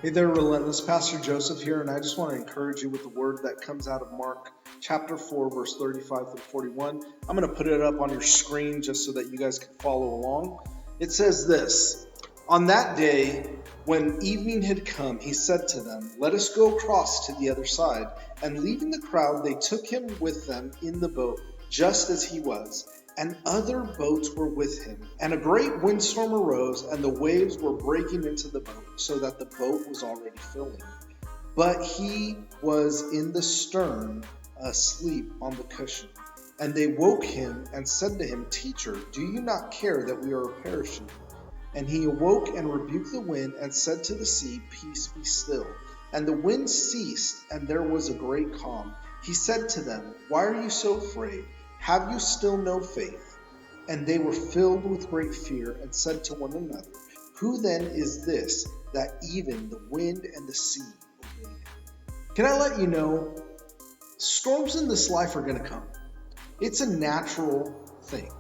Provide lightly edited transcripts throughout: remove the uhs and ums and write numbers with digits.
Hey there, Relentless. Pastor Joseph here, and I just want to encourage you with the word that comes out of Mark chapter 4, verse 35 through 41. I'm going to put it up on your screen just so that you guys can follow along. It says this: On that day, when evening had come, he said to them, "Let us go across to the other side." And leaving the crowd, they took him with them in the boat, just as he was. And other boats were with him. And a great windstorm arose, and the waves were breaking into the boat, so that the boat was already filling. But he was in the stern, asleep on the cushion. And they woke him and said to him, "Teacher, do you not care that we are perishing?" And he awoke and rebuked the wind and said to the sea, "Peace, be still." And the wind ceased, and there was a great calm. He said to them, "Why are you so afraid? Have you still no faith?" And they were filled with great fear and said to one another, "Who then is this that even the wind and the sea obey him?" Can I let you know, storms in this life are going to come. It's a natural thing.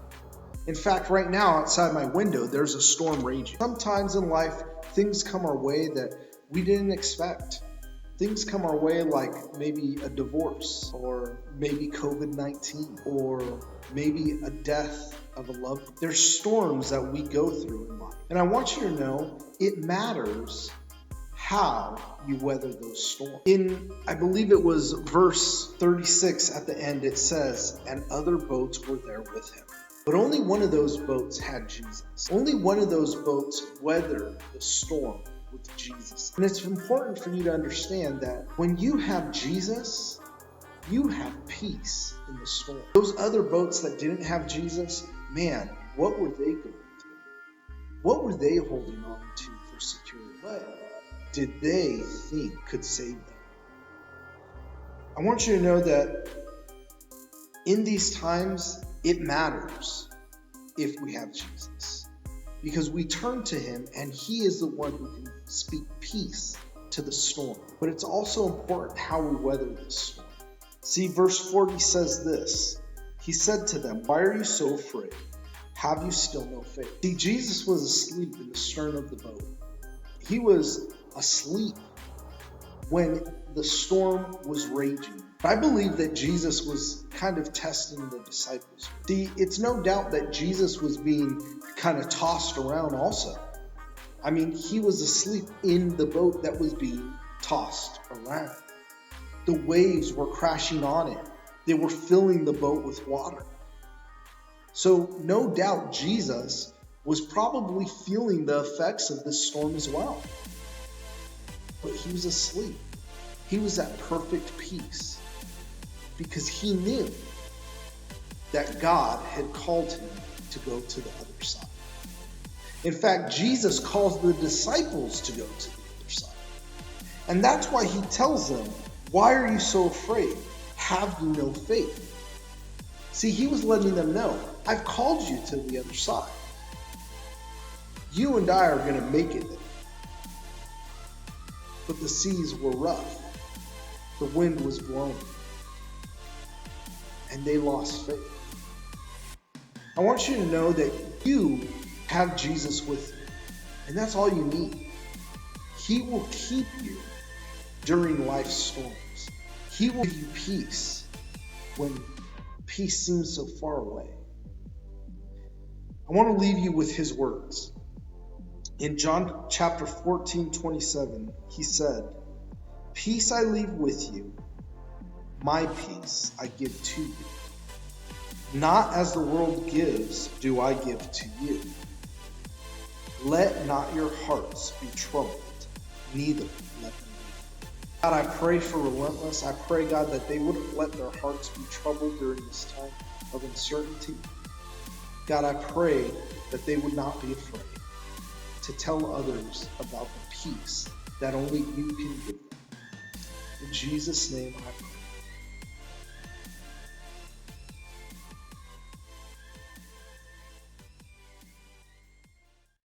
In fact, right now outside my window, there's a storm raging. Sometimes in life, things come our way that we didn't expect. Things come our way like maybe a divorce, or maybe COVID-19, or maybe a death of a loved one. There's storms that we go through in life. And I want you to know it matters how you weather those storms. I believe it was verse 36 at the end, it says, "And other boats were there with him." But only one of those boats had Jesus. Only one of those boats weathered the storm with Jesus. And it's important for you to understand that when you have Jesus, you have peace in the storm. Those other boats that didn't have Jesus, man, what were they going through? What were they holding on to for security? What did they think could save them? I want you to know that in these times, it matters if we have Jesus, because we turn to him and he is the one who can speak peace to the storm. But it's also important how we weather this storm. See, verse 40 says this: He said to them, "Why are you so afraid? Have you still no faith?" See, Jesus was asleep in the stern of the boat. He was asleep when the storm was raging. I believe that Jesus was kind of testing the disciples. See, it's no doubt that Jesus was being kind of tossed around also. I mean, he was asleep in the boat that was being tossed around. The waves were crashing on it. They were filling the boat with water. So no doubt Jesus was probably feeling the effects of this storm as well. But he was asleep. He was at perfect peace because he knew that God had called him to go to the other side. In fact, Jesus calls the disciples to go to the other side. And that's why he tells them, "Why are you so afraid? Have you no faith?" See, he was letting them know, I've called you to the other side. You and I are going to make it there. But the seas were rough. The wind was blowing. And they lost faith. I want you to know that you have Jesus with you. And that's all you need. He will keep you during life's storms. He will give you peace when peace seems so far away. I want to leave you with his words. In John chapter 14:27, he said, "Peace I leave with you, my peace I give to you. Not as the world gives do I give to you. Let not your hearts be troubled, neither let them be." God, I pray for Relentless. I pray, God, that they wouldn't let their hearts be troubled during this time of uncertainty. God, I pray that they would not be afraid to tell others about the peace that only you can give them. In Jesus' name I pray.